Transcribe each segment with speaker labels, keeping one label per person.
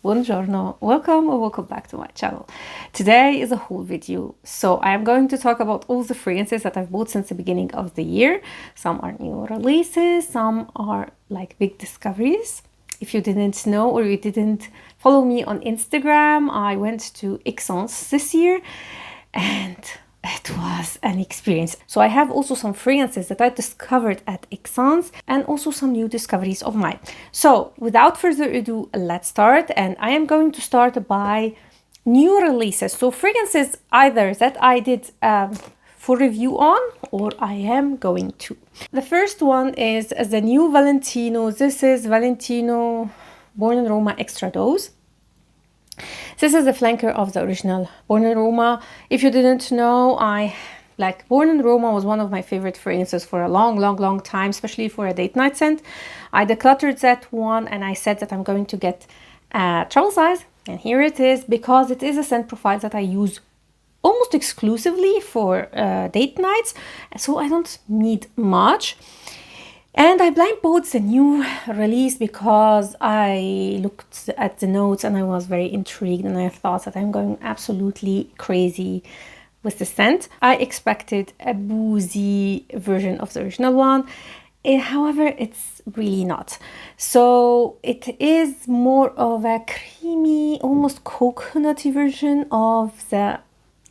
Speaker 1: Buongiorno, welcome or welcome back to my channel. Today is a haul video, so I am going to talk about all the fragrances that I've bought since the beginning of the year. Some are new releases, some are like big discoveries. If you didn't know or you didn't follow me on Instagram, I went to Exxons this year and it was an experience. So I have also some fragrances that I discovered at Exxons and also some new discoveries of mine. So without further ado, let's start. And I am going to start by new releases. So fragrances either that I did for review on or I am going to. The first one is the new Valentino. This is Valentino Born in Roma Extra Dose. This is the flanker of the original Born in Roma. If you didn't know, Born in Roma was one of my favorite fragrances for a long time, especially for a date night scent. I decluttered that one and I said that I'm going to get a travel size, and here it is, because it is a scent profile that I use almost exclusively for date nights, so I don't need much. And I blind bought the new release because I looked at the notes and I was very intrigued, and I thought that I'm going absolutely crazy with the scent. I expected a boozy version of the original one. However, it's really not. So it is more of a creamy, almost coconutty version of the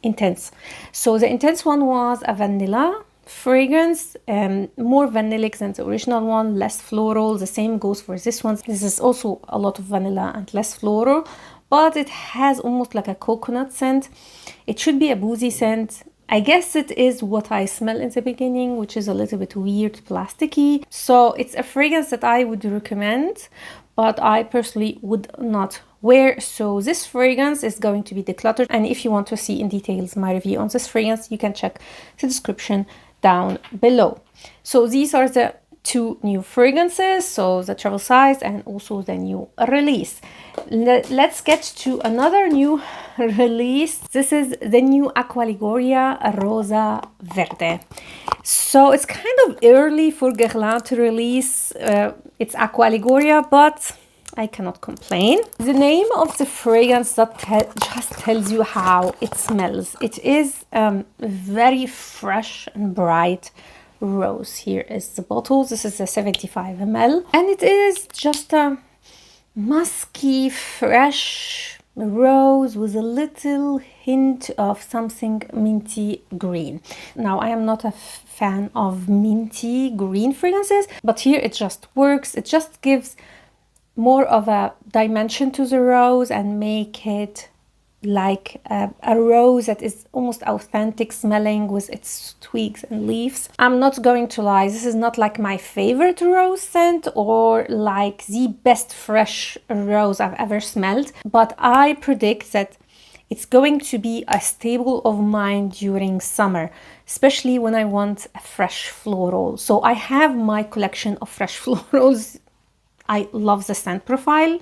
Speaker 1: Intense. So the Intense one was a vanilla fragrance, more vanillic than the original one, less floral. The same goes for this one. This is also a lot of vanilla and less floral, but it has almost like a coconut scent. It should be a boozy scent. I guess it is what I smell in the beginning, which is a little bit weird, plasticky. So it's a fragrance that I would recommend, but I personally would not wear. So this fragrance is going to be decluttered, and if you want to see in details my review on this fragrance, you can check the description down below. So these are the two new fragrances, so the travel size and also the new release. Let's get to another new release. This is the new Acqua Liguria Rosa Verde. So it's kind of early for Guerlain to release its Acqua Liguria, but I cannot complain. The name of the fragrance that just tells you how it smells. It is very fresh and bright rose. Here is the bottle. This is a 75 ml. And it is just a musky, fresh rose with a little hint of something minty green. Now, I am not a fan of minty green fragrances, but here it just works. It just gives more of a dimension to the rose and make it like a rose that is almost authentic smelling with its twigs and leaves. I'm not going to lie, this is not like my favorite rose scent or like the best fresh rose I've ever smelled, but I predict that it's going to be a staple of mine during summer, especially when I want a fresh floral. So I have my collection of fresh florals. I love the scent profile,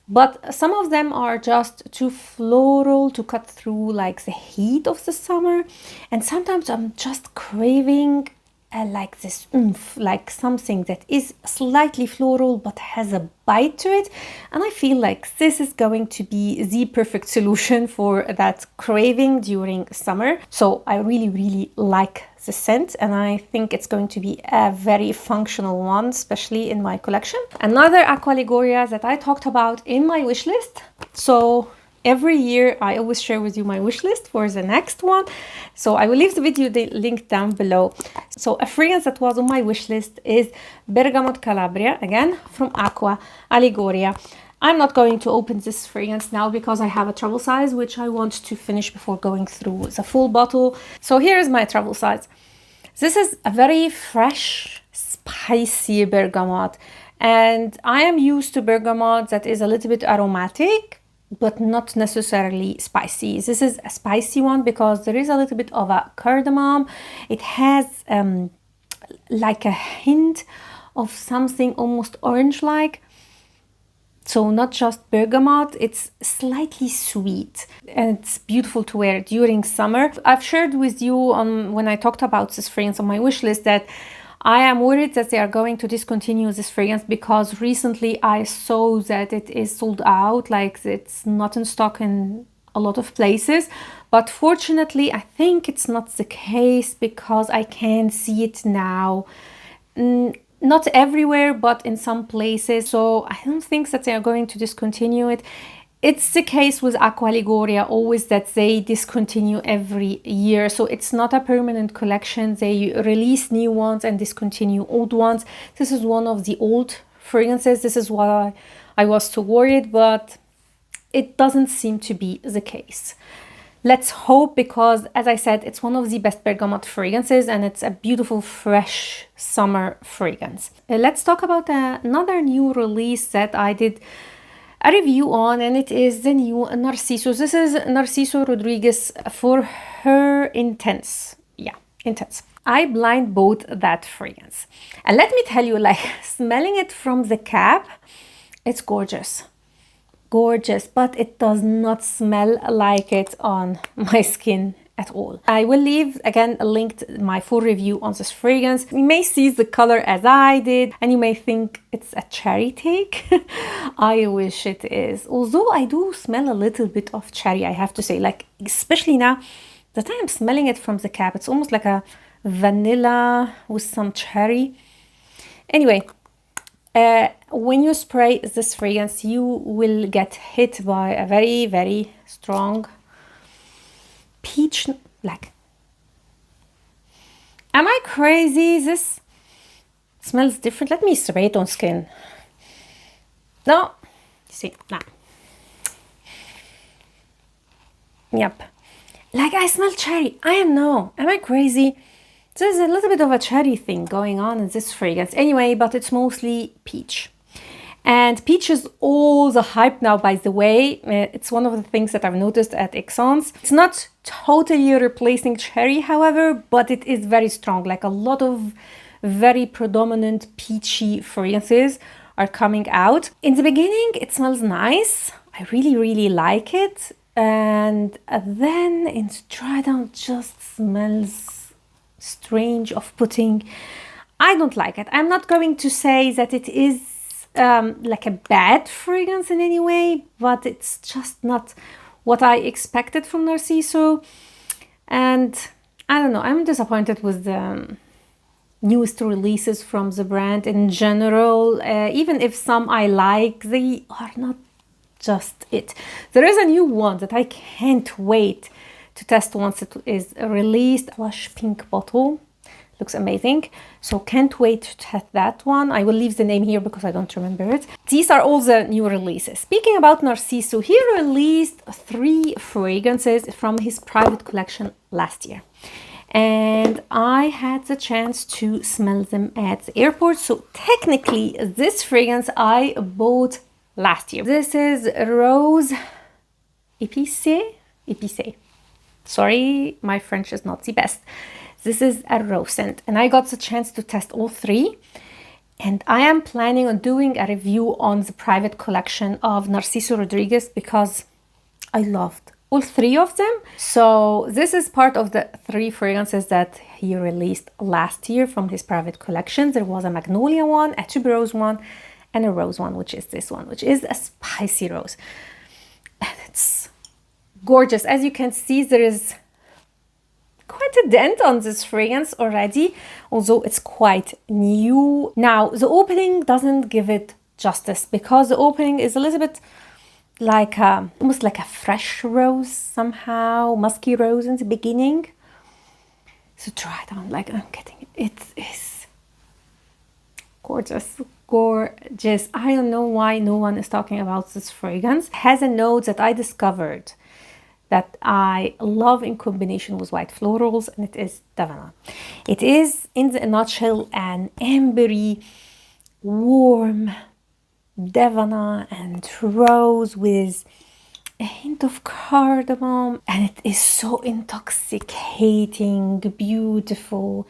Speaker 1: but some of them are just too floral to cut through like the heat of the summer, and sometimes I'm just craving like this oomph, like something that is slightly floral but has a bite to it, and I feel like this is going to be the perfect solution for that craving during summer. So I really like the scent, and I think it's going to be a very functional one, especially in my collection. Another Acqua Liguria that I talked about in my wish list. So every year I always share with you my wish list for the next one, so I will leave the video link down below. So a fragrance that was on my wish list is Bergamot Calabria, again from Acqua Liguria. I'm not going to open this fragrance now because I have a travel size which I want to finish before going through the full bottle. So here is my travel size. This is a very fresh, spicy bergamot, and I am used to bergamot that is a little bit aromatic but not necessarily spicy. This is a spicy one because there is a little bit of a cardamom. It has like a hint of something almost orange-like. So not just bergamot, it's slightly sweet, and it's beautiful to wear during summer. I've shared with you when I talked about this fragrance on my wish list that I am worried that they are going to discontinue this fragrance because recently I saw that it is sold out, like it's not in stock in a lot of places. But fortunately, I think it's not the case because I can see it now. Not everywhere, but in some places. So I don't think that they are going to discontinue it. It's the case with Aqua Liguria always that they discontinue every year. So it's not a permanent collection. They release new ones and discontinue old ones. This is one of the old fragrances. This is why I was so worried, but it doesn't seem to be the case. Let's hope, because as I said, it's one of the best bergamot fragrances and it's a beautiful, fresh summer fragrance. Let's talk about another new release that I did a review on, and it is the new Narciso. This is Narciso Rodriguez for her Intense. Yeah, Intense. I blind bought that fragrance. And let me tell you, like, smelling it from the cap, it's gorgeous. Gorgeous, but it does not smell like it on my skin at all. I will leave again linked my full review on this fragrance. You may see the color as I did and you may think it's a cherry take. I wish it is, although I do smell a little bit of cherry, I have to say, like especially now that I am smelling it from the cap. It's almost like a vanilla with some cherry. Anyway, when you spray this fragrance, you will get hit by a very, very strong peach. Like, am I crazy? This smells different. Let me spray it on skin. No, see, nah. Yep, like I smell cherry. Am I crazy? There's a little bit of a cherry thing going on in this fragrance anyway, but it's mostly peach. And peach is all the hype now, by the way. It's one of the things that I've noticed at Exxons. It's not totally replacing cherry, however, but it is very strong. Like a lot of very predominant peachy fragrances are coming out. In the beginning, it smells nice. I really, really like it. And then in dry down, just smells strange, off-putting. I don't like it. I'm not going to say that it is like a bad fragrance in any way, but it's just not what I expected from Narciso. And I don't know, I'm disappointed with the newest releases from the brand in general. Even if some I like, they are not just it. There is a new one that I can't wait to test once it is released. Lush pink bottle. Looks amazing. So can't wait to test that one. I will leave the name here because I don't remember it. These are all the new releases. Speaking about Narciso, he released 3 fragrances from his private collection last year. And I had the chance to smell them at the airport. So technically this fragrance I bought last year. This is Rose Épicé. Sorry, my French is not the best. This is a rose scent, and I got the chance to test all 3. And I am planning on doing a review on the private collection of Narciso Rodriguez because I loved all 3 of them. So this is part of the 3 fragrances that he released last year from his private collection. There was a magnolia one, a tuberose one, and a rose one, which is this one, which is a spicy rose. And it's gorgeous. As you can see, there is quite a dent on this fragrance already, although it's quite new. Now, the opening doesn't give it justice because the opening is a little bit like almost like a fresh rose somehow, musky rose in the beginning. So try it on, like I'm getting it. It is gorgeous. Gorgeous. I don't know why no one is talking about this fragrance. It has a note that I discovered that I love in combination with white florals, and it is Davana. It is, in a nutshell, an ambery, warm Davana and rose with a hint of cardamom, and it is so intoxicating, beautiful.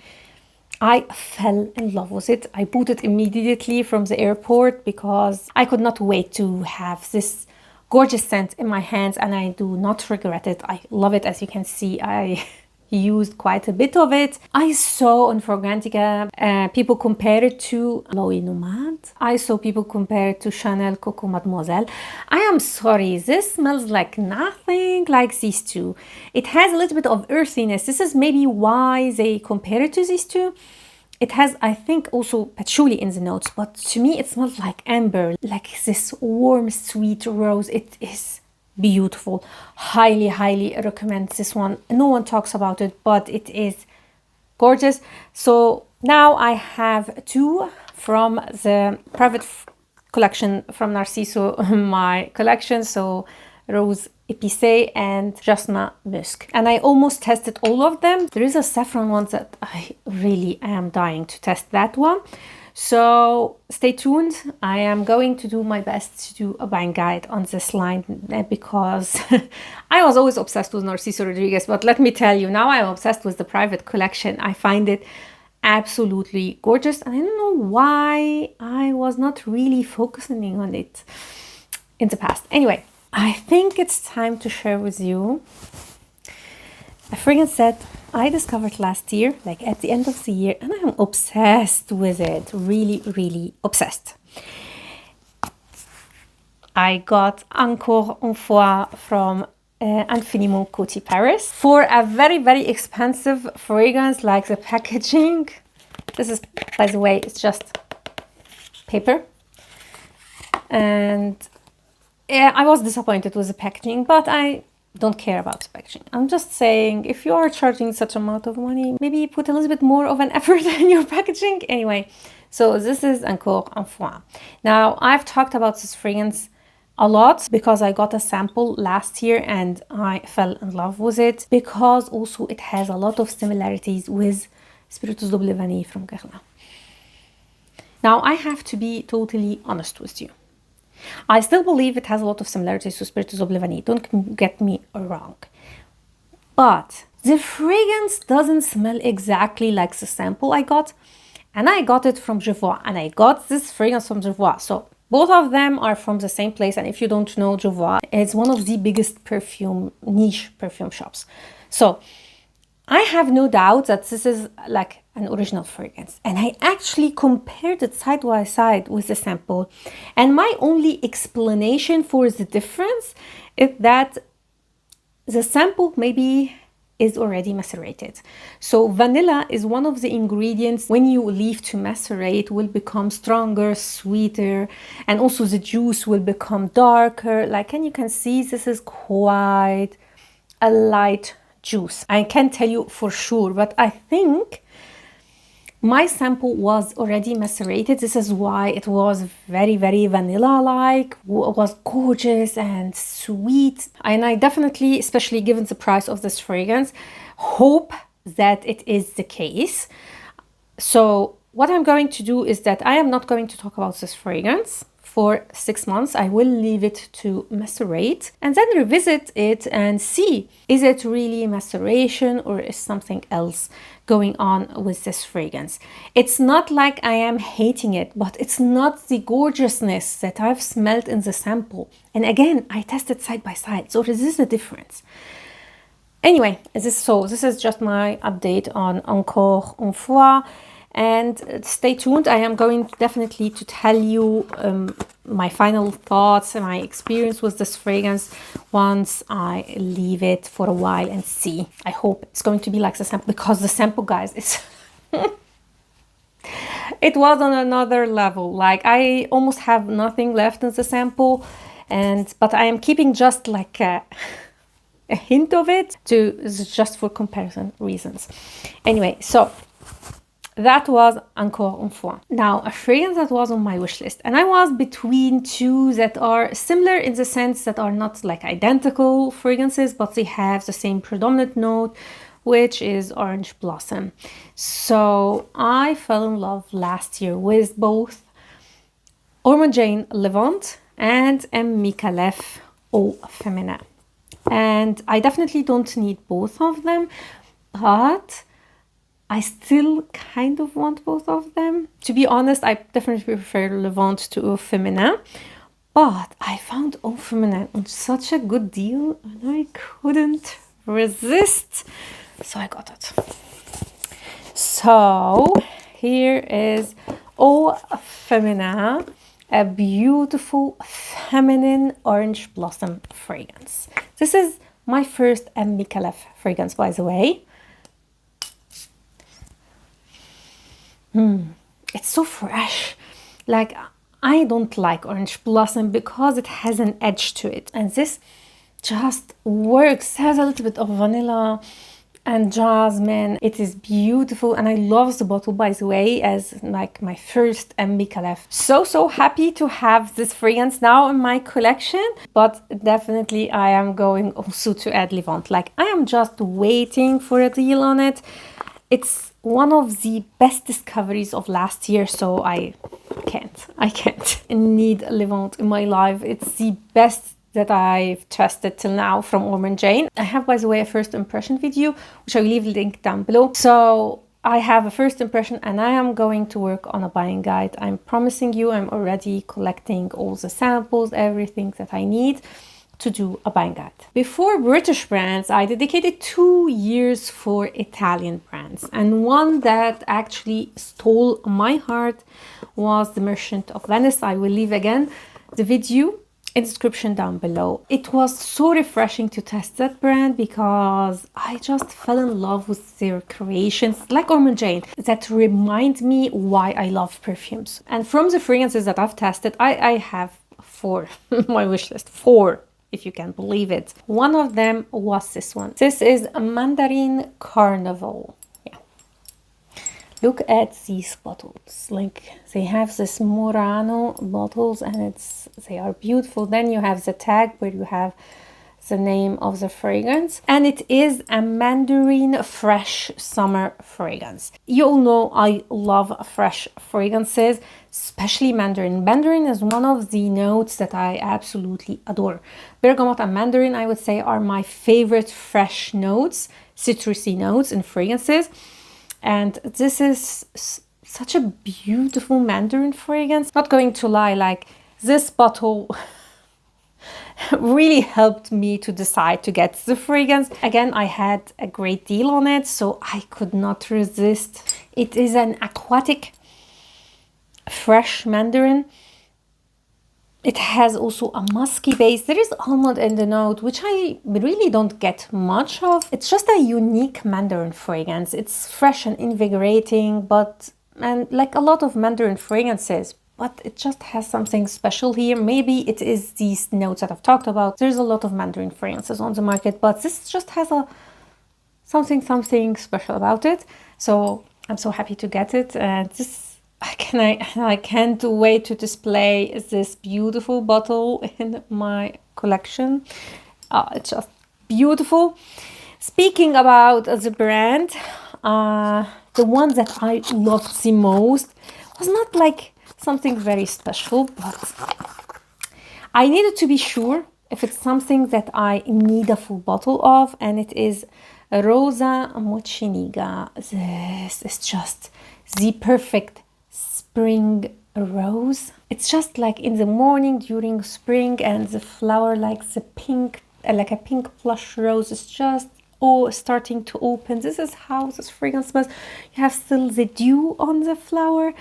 Speaker 1: I fell in love with it. I bought it immediately from the airport because I could not wait to have this gorgeous scent in my hands, and I do not regret it. I love it. As you can see, I used quite a bit of it. I saw on Fragrantica people compare it to Loewe Nomade. I saw people compare it to Chanel Coco Mademoiselle. I am sorry, this smells like nothing like these two. It has a little bit of earthiness. This is maybe why they compare it to these two. It has, I think, also patchouli in the notes, but to me it smells like amber, like this warm, sweet rose. It is beautiful. Highly, highly recommend this one. No one talks about it, but it is gorgeous. So now I have two from the private collection from Narciso, my collection. So Rose Épicée and Jasmin Musk. And I almost tested all of them. There is a saffron one that I really am dying to test that one. So stay tuned. I am going to do my best to do a buying guide on this line because I was always obsessed with Narciso Rodriguez, but let me tell you, now I'm obsessed with the private collection. I find it absolutely gorgeous, and I don't know why I was not really focusing on it in the past. Anyway, I think it's time to share with you a fragrance that I discovered last year, like at the end of the year, and I'm obsessed with it. Really, really obsessed. I got Encore une fois from Infiniment Coty Paris for a very, very expensive fragrance. Like the packaging, this is, by the way, it's just paper, and yeah, I was disappointed with the packaging, but I don't care about the packaging. I'm just saying, if you are charging such amount of money, maybe put a little bit more of an effort in your packaging. Anyway, so this is Encore une fois. Now, I've talked about this fragrance a lot because I got a sample last year and I fell in love with it, because also it has a lot of similarities with Spiritus Double Vanille from Guerlain. Now, I have to be totally honest with you. I still believe it has a lot of similarities to Spiritus Double Vanille, don't get me wrong. But the fragrance doesn't smell exactly like the sample I got. And I got it from Jevois, and I got this fragrance from Jevois. So both of them are from the same place. And if you don't know Jevois, it's one of the biggest niche perfume shops. So I have no doubt that this is like an original fragrance, and I actually compared it side by side with the sample, and my only explanation for the difference is that the sample maybe is already macerated. So vanilla is one of the ingredients when you leave to macerate will become stronger, sweeter, and also the juice will become darker. Like, and you can see this is quite a light juice. I can't tell you for sure, but I think my sample was already macerated. This is why it was very, very vanilla-like. It was gorgeous and sweet. And I definitely, especially given the price of this fragrance, hope that it is the case. So what I'm going to do is that I am not going to talk about this fragrance for 6 months. I will leave it to macerate and then revisit it and see, is it really maceration or is something else going on with this fragrance? It's not like I am hating it, but it's not the gorgeousness that I've smelled in the sample. And again, I tested side by side, so this is a difference. Anyway, this is just my update on Encore une fois. And stay tuned. I am going definitely to tell you my final thoughts and my experience with this fragrance once I leave it for a while and see. I hope it's going to be like the sample, because the sample, guys, it's it was on another level. Like, I almost have nothing left in the sample, but I am keeping just like a hint of it just for comparison reasons. Anyway, so that was Encore une fois. Now, a fragrance that was on my wish list, and I was between two that are similar in the sense that are not like identical fragrances, but they have the same predominant note, which is Orange Blossom. So I fell in love last year with both Orma Jane Levant and M. Micallef Eau Féminin. And I definitely don't need both of them, but I still kind of want both of them. To be honest, I definitely prefer Levant to Eau Féminin, but I found Eau Féminin on such a good deal and I couldn't resist. So I got it. So here is Eau Femina, a beautiful feminine orange blossom fragrance. This is my first Calef fragrance, by the way. It's so fresh. Like, I don't like orange blossom because it has an edge to it, and this just works. It has a little bit of vanilla and jasmine. It is beautiful, and I love the bottle, by the way, as like my first Calef. So happy to have this fragrance now in my collection, but definitely I am going also to add Levant. Like, I am just waiting for a deal on it. It's one of the best discoveries of last year, so I can't need Levant in my life. It's the best that I've tested till now from Orman Jane. I have, by the way, a first impression video, which I will leave a link down below. So I have a first impression, and I am going to work on a buying guide. I'm promising you, I'm already collecting all the samples, everything that I need to do a buying guide. Before British brands, I dedicated 2 years for Italian brands, and one that actually stole my heart was the Merchant of Venice. I will leave again the video in the description down below. It was so refreshing to test that brand because I just fell in love with their creations, like Orman Jane, that remind me why I love perfumes. And from the fragrances that I've tested, I have 4 my wish list, 4, if you can believe it. One of them was this one. This is a Mandarin Carnival. Yeah. Look at these bottles. Like, they have this Murano bottles, and they are beautiful. Then you have the tag where you have the name of the fragrance, and it is a Mandarin fresh summer fragrance. You all know I love fresh fragrances, especially Mandarin. Mandarin is one of the notes that I absolutely adore. Bergamot and Mandarin, I would say, are my favorite fresh notes, citrusy notes in fragrances. And this is such a beautiful Mandarin fragrance. Not going to lie, like, this bottle really helped me to decide to get the fragrance. Again, I had a great deal on it, so I could not resist. It is an aquatic fresh Mandarin. It has also a musky base. There is almond in the note, which I really don't get much of. It's just a unique Mandarin fragrance. It's fresh and invigorating, and like a lot of Mandarin fragrances, but it just has something special here. Maybe it is these notes that I've talked about. There's a lot of Mandarin fragrances on the market, but this just has a something special about it. So I'm so happy to get it, and this I can't wait to display this beautiful bottle in my collection. It's just beautiful. Speaking about the brand, the one that I loved the most was not like something very special, but I needed to be sure if it's something that I need a full bottle of, and it is Rosa Mochiniga. This is just the perfect spring rose. It's just like in the morning during spring, and the flower, like the pink, like a pink plush rose, is just starting to open. This is how this fragrance smells. You have still the dew on the flower.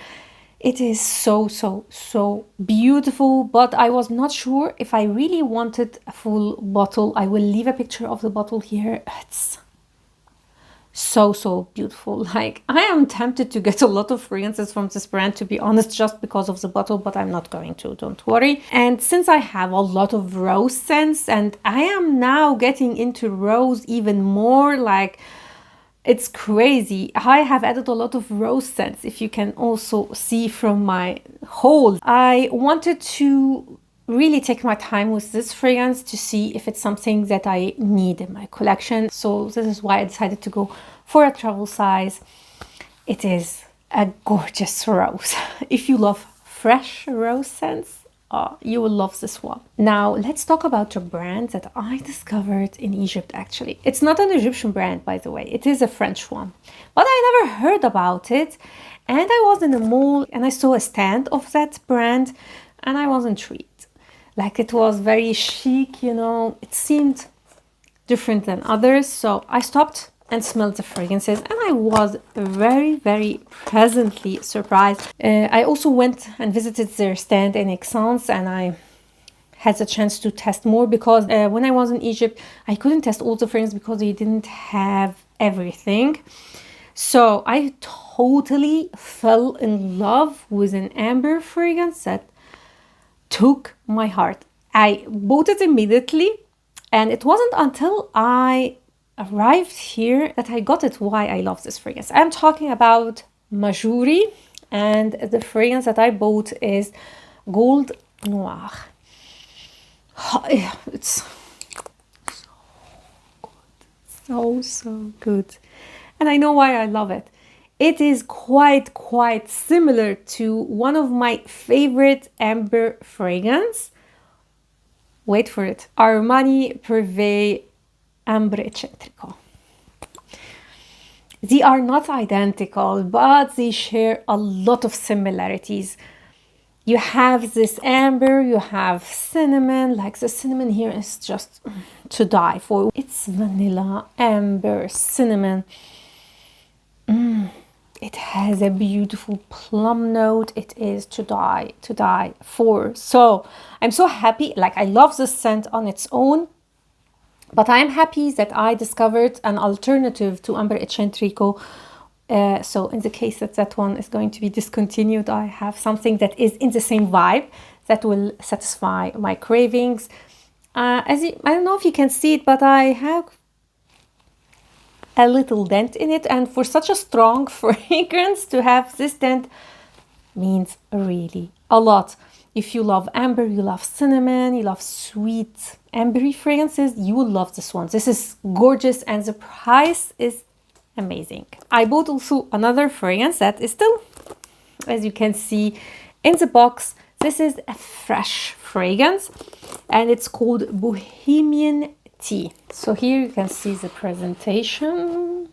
Speaker 1: It is so beautiful, but I was not sure if I really wanted a full bottle. I will leave a picture of the bottle here. It's so beautiful. Like, I am tempted to get a lot of fragrances from this brand, to be honest, just because of the bottle, but I'm not going to, don't worry. And since I have a lot of rose scents, and I am now getting into rose even more, like, it's crazy. I have added a lot of rose scents, if you can also see from my haul. I wanted to really take my time with this fragrance to see if it's something that I need in my collection. So this is why I decided to go for a travel size. It is a gorgeous rose. If you love fresh rose scents, you will love this one. Now let's talk about a brand that I discovered in Egypt. Actually, it's not an Egyptian brand, by the way. It is a French one, but I never heard about it. And I was in the mall and I saw a stand of that brand, and I was intrigued. Like, it was very chic, you know, it seemed different than others. So I stopped and smelled the fragrances, and I was very, very pleasantly surprised. I also went and visited their stand in Exxons, and I had the chance to test more because when I was in Egypt, I couldn't test all the fragrances because they didn't have everything. So I totally fell in love with an amber fragrance that took my heart. I bought it immediately, and it wasn't until I arrived here that I got it why I love this fragrance. I'm talking about Majouri, and the fragrance that I bought is Gold Noir. It's so good, and I know why I love it. It is quite similar to one of my favorite amber fragrance. Wait for it. Armani Privé Ambre Eccentrico. They are not identical, but they share a lot of similarities. You have this amber, you have cinnamon, like the cinnamon here is just to die for. It's vanilla, amber, cinnamon. It has a beautiful plum note. It is to die for. So I'm so happy. Like, I love this scent on its own, but I'm happy that I discovered an alternative to Ambre Eccentrico. So in the case that that one is going to be discontinued, I have something that is in the same vibe that will satisfy my cravings. I don't know if you can see it, but I have a little dent in it, and for such a strong fragrance to have this dent means really a lot. If you love amber, you love cinnamon, you love sweet ambery fragrances, you will love this one. This is gorgeous, and the price is amazing. I bought also another fragrance that is still, as you can see in the box, this is a fresh fragrance, and it's called Bohemian Tea. So here you can see the presentation.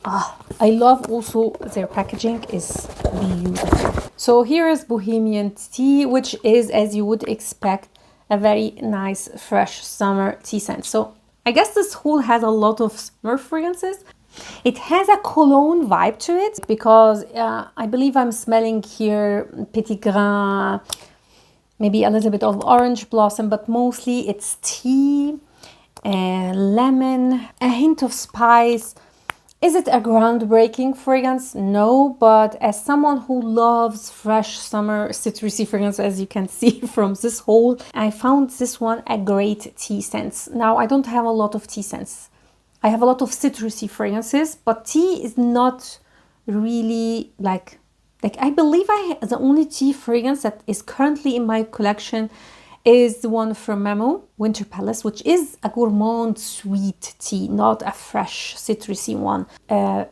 Speaker 1: I love also their packaging is beautiful. So here is Bohemian Tea, which is, as you would expect, a very nice fresh summer tea scent. So I guess this whole has a lot of summer fragrances. It has a cologne vibe to it because I believe I'm smelling here petit grain, maybe a little bit of orange blossom, but mostly it's tea, lemon, a hint of spice. Is it a groundbreaking fragrance? No, but as someone who loves fresh summer citrusy fragrance, as you can see from this haul, I found this one a great tea scent. Now, I don't have a lot of tea scents. I have a lot of citrusy fragrances, but tea is not really like I believe the only tea fragrance that is currently in my collection is the one from Memo, Winter Palace, which is a gourmand sweet tea, not a fresh citrusy one.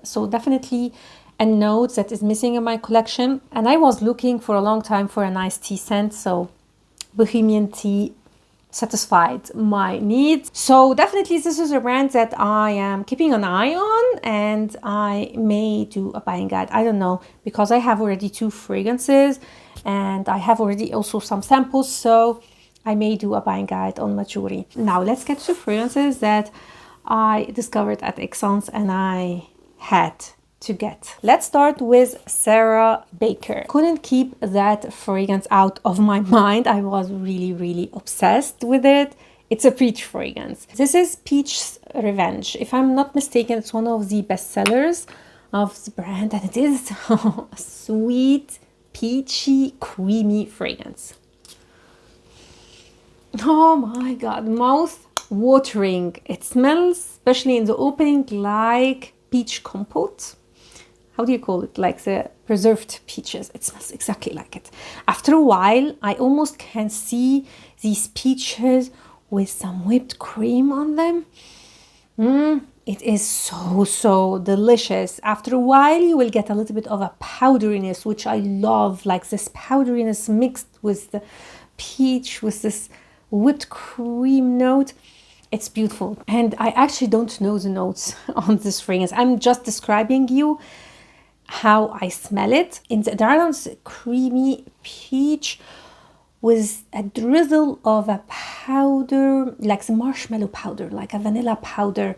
Speaker 1: So definitely a note that is missing in my collection. And I was looking for a long time for a nice tea scent, so Bohemian Tea satisfied my needs. So definitely this is a brand that I am keeping an eye on, and I may do a buying guide. I don't know, because I have already 2 fragrances and I have already also some samples, so I may do a buying guide on Majouri. Now let's get to fragrances that I discovered at Exxons and I had to get. Let's start with Sarah Baker. Couldn't keep that fragrance out of my mind. I was really obsessed with it. It's a peach fragrance. This is Peach Revenge. If I'm not mistaken, it's one of the bestsellers of the brand, and it is a sweet, peachy, creamy fragrance. Oh my god, mouth watering. It smells, especially in the opening, like peach compote. How do you call it? Like the preserved peaches. It smells exactly like it. After a while, I almost can see these peaches with some whipped cream on them. It is so delicious. After a while, you will get a little bit of a powderiness, which I love. Like this powderiness mixed with the peach, with this whipped cream note. It's beautiful. And I actually don't know the notes on this fragrance. I'm just describing you how I smell it. In the dark, creamy peach with a drizzle of a powder, like the marshmallow powder, like a vanilla powder.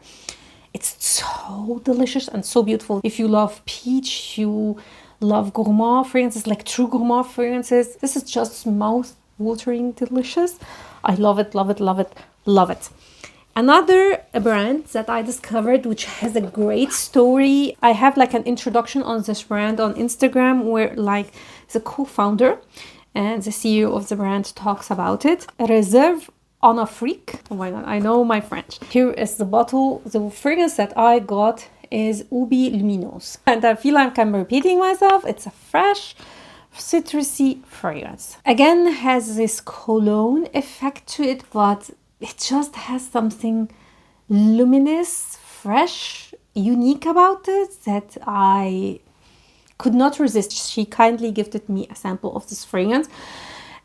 Speaker 1: It's so delicious and so beautiful. If you love peach, you love gourmand fragrances, like true gourmand fragrances, this is just mouth-watering delicious. I love it, love it, love it, love it. Another brand that I discovered, which has a great story. I have like an introduction on this brand on Instagram where like the co-founder and the CEO of the brand talks about it. Reserve on a Freak. Oh my god, I know my French. Here is the bottle. The fragrance that I got is Ubi Luminous. And I feel like I'm repeating myself. It's a fresh, citrusy fragrance. Again, has this cologne effect to it, but it just has something luminous, fresh, unique about it that I could not resist. She kindly gifted me a sample of this fragrance,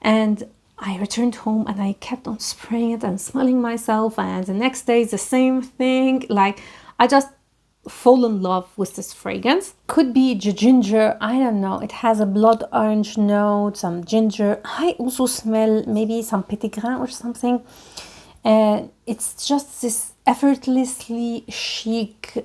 Speaker 1: and I returned home and I kept on spraying it and smelling myself, and the next day the same thing. Like, I just fall in love with this fragrance. Could be ginger, I don't know. It has a blood orange note, some ginger. I also smell maybe some petit grain or something. And it's just this effortlessly chic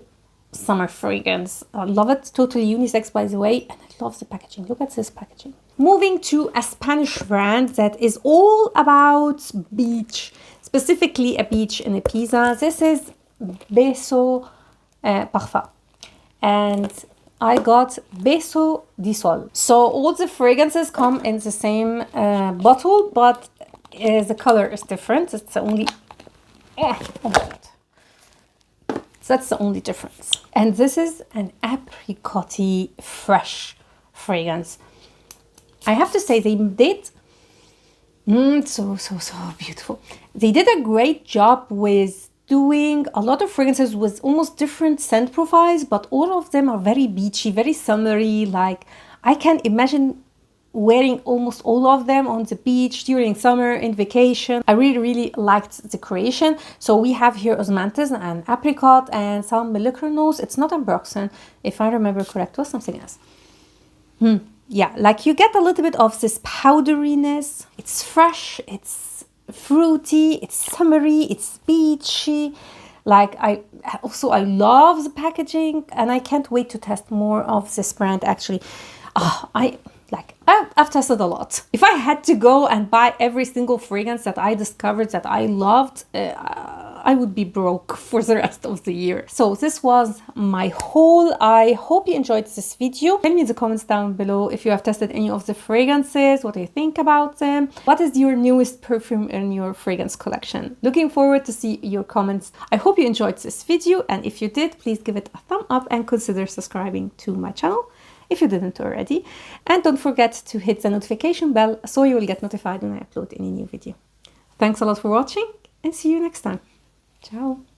Speaker 1: summer fragrance. I love it. Totally unisex, by the way. And I love the packaging. Look at this packaging. Moving to a Spanish brand that is all about beach. Specifically a beach in Ibiza. This is Beso Parfum. And I got Beso di Sol. So all the fragrances come in the same bottle, but the color is different. It's the only oh my god, so that's the only difference. And this is an apricot-y fresh fragrance. I have to say they did so beautiful. They did a great job with doing a lot of fragrances with almost different scent profiles, but all of them are very beachy, very summery. Like, I can imagine wearing almost all of them on the beach during summer in vacation. I really liked the creation. So we have here osmanthus and apricot and some molecular notes. It's not ambroxan, if I remember correct. It was something else. Yeah, like you get a little bit of this powderiness. It's fresh, it's fruity, it's summery, it's beachy. Like, I love the packaging, and I can't wait to test more of this brand actually. I've tested a lot. If I had to go and buy every single fragrance that I discovered that I loved, I would be broke for the rest of the year. So this was my haul. I hope you enjoyed this video. Tell me in the comments down below if you have tested any of the fragrances, what do you think about them? What is your newest perfume in your fragrance collection? Looking forward to see your comments. I hope you enjoyed this video, and if you did, please give it a thumb up and consider subscribing to my channel if you didn't already. And don't forget to hit the notification bell so you will get notified when I upload any new video. Thanks a lot for watching, and see you next time. Ciao!